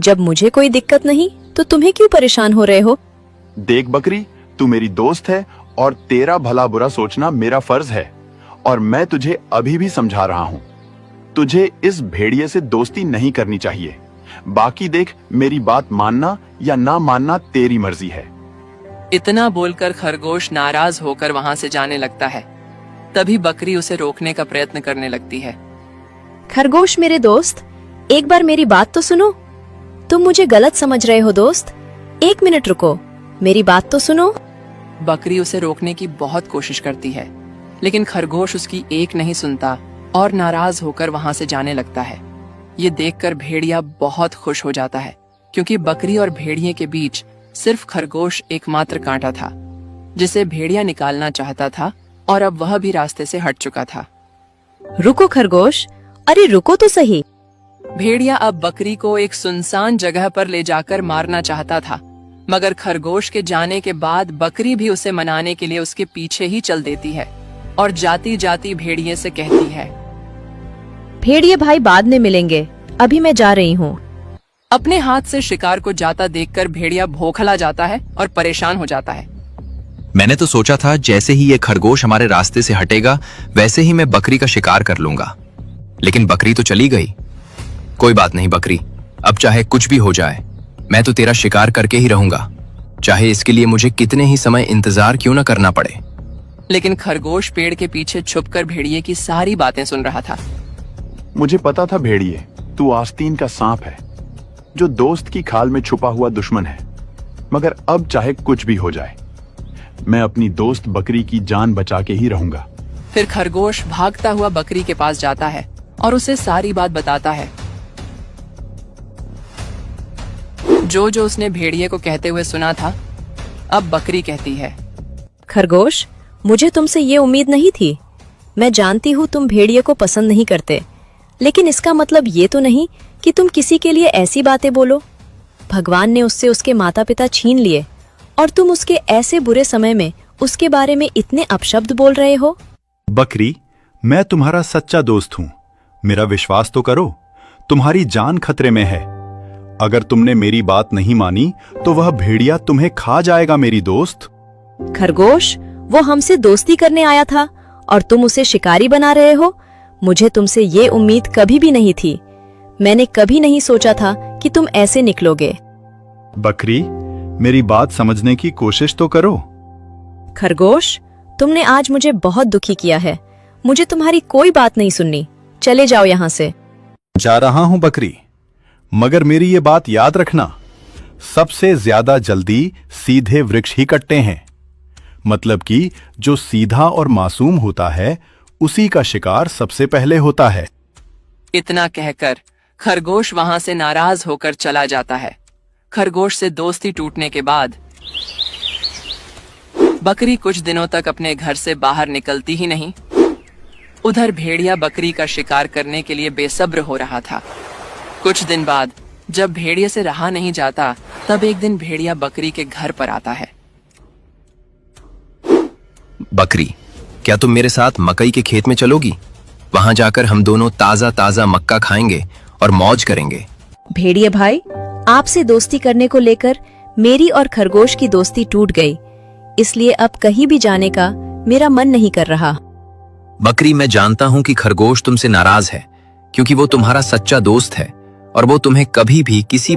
जब मुझे कोई दिक्कत नहीं तो तुम्हें क्यों परेशान हो रहे हो? देख बकरी, तू मेरी दोस्त है और तेरा भला बुरा सोचना मेरा फर्ज है, और मैं तुझे अभी भी समझा रहा हूँ। तुझे इस भेड़िए से दोस्ती नहीं करनी चाहिए। बाकी देख, मेरी बात मानना या ना मानना तेरी मर्जी है। इतना बोलकर खरगोश नाराज होकर वहां से जाने लगता है। तभी बकरी उसे रोकने का प्रयत्न करने लगती है। खरगोश मेरे दोस्त, एक बार मेरी बात तो सुनो। तुम मुझे गलत समझ रहे हो दोस्त। 1 मिनट रुको, मेरी बात तो सुनो। बकरी उसे रोकने की बहुत कोशिश करती है, लेकिन खरगोश उसकी एक नहीं सुनता और नाराज होकर वहां से जाने लगता है। ये देखकर भेड़िया बहुत खुश हो जाता है, क्योंकि बकरी और भेड़िए के बीच सिर्फ खरगोश एकमात्र कांटा था, जिसे भेड़िया निकालना चाहता था, और अब वह भी रास्ते से हट चुका था। रुको खरगोश, अरे रुको तो सही। भेड़िया अब बकरी को एक सुनसान जगह पर ले जाकर मारना चाहता था, मगर खरगोश के जाने के बाद बकरी भी उसे मनाने के लिए उसके पीछे ही चल देती है और जाती जाती भेड़िए से कहती है, भेड़िए भाई बाद में मिलेंगे, अभी मैं जा रही हूँ। अपने हाथ से शिकार को जाता देखकर भेड़िया भौंकला जाता है और परेशान हो जाता है। मैंने तो सोचा था जैसे ही ये खरगोश हमारे रास्ते से हटेगा वैसे ही मैं बकरी का शिकार कर लूंगा, लेकिन बकरी तो चली गई। कोई बात नहीं बकरी, अब चाहे कुछ भी हो जाए मैं तो तेरा शिकार करके ही रहूंगा, चाहे इसके लिए मुझे कितने ही समय इंतजार क्यों न करना पड़े। लेकिन खरगोश पेड़ के पीछे छुपकर भेड़िए की सारी बातें सुन रहा था। मुझे पता था भेड़िए, तू आस्तीन का सांप है, जो दोस्त की खाल में छुपा हुआ दुश्मन है। मगर अब चाहे कुछ भी हो जाए, मैं अपनी दोस्त बकरी की जान बचा के ही रहूंगा। फिर खरगोश भागता हुआ बकरी के पास जाता है और उसे सारी बात बताता है। जो उसने भेड़िए को कहते हुए सुना था। अब बकरी कहती है, खरगोश, मुझे तुमसे ये उम्मीद नहीं थी। मैं जानती हूँ तुम भेड़िए को पसंद नहीं करते, लेकिन इसका मतलब ये तो नहीं कि तुम किसी के लिए ऐसी बातें बोलो। भगवान ने उससे उसके माता पिता छीन लिए और तुम उसके ऐसे बुरे समय में उसके बारे में इतने अपशब्द बोल रहे हो। बकरी, मैं तुम्हारा सच्चा दोस्त हूँ, मेरा विश्वास तो करो। तुम्हारी जान खतरे में है। अगर तुमने मेरी बात नहीं मानी तो वह भेड़िया तुम्हें खा जाएगा मेरी दोस्त। खरगोश, वो हमसे दोस्ती करने आया था और तुम उसे शिकारी बना रहे हो। मुझे तुमसे ये उम्मीद कभी भी नहीं थी। मैंने कभी नहीं सोचा था कि तुम ऐसे निकलोगे। बकरी, मेरी बात समझने की कोशिश तो करो। खरगोश, तुमने आज मुझे बहुत दुखी किया है। मुझे तुम्हारी कोई बात नहीं सुननी। चले जाओ यहाँ से। जा रहा हूं बकरी, मगर मेरी ये बात याद रखना, सबसे ज्यादा जल्दी सीधे वृक्ष ही कटते हैं। मतलब कि जो सीधा और मासूम होता है उसी का शिकार सबसे पहले होता है। इतना कहकर खरगोश वहां से नाराज होकर चला जाता है। खरगोश से दोस्ती टूटने के बाद बकरी कुछ दिनों तक अपने घर से बाहर निकलती ही नहीं। उधर भेड़िया बकरी का शिकार करने के लिए बेसब्र हो रहा था। कुछ दिन बाद जब भेड़िए से रहा नहीं जाता, तब एक दिन भेड़िया बकरी के घर पर आता है। बकरी, क्या तुम मेरे साथ मकई के खेत में चलोगी? वहां जाकर हम दोनों ताजा ताजा मक्का खाएंगे और मौज करेंगे। भेड़िए भाई, आपसे दोस्ती करने को लेकर मेरी और खरगोश की दोस्ती टूट गई, इसलिए अब कहीं भी जाने का मेरा मन नहीं कर रहा। बकरी, मैं जानता हूं कि खरगोश तुमसे नाराज है, क्योंकि वो तुम्हारा सच्चा दोस्त है और वो तुम्हें कभी भी किसी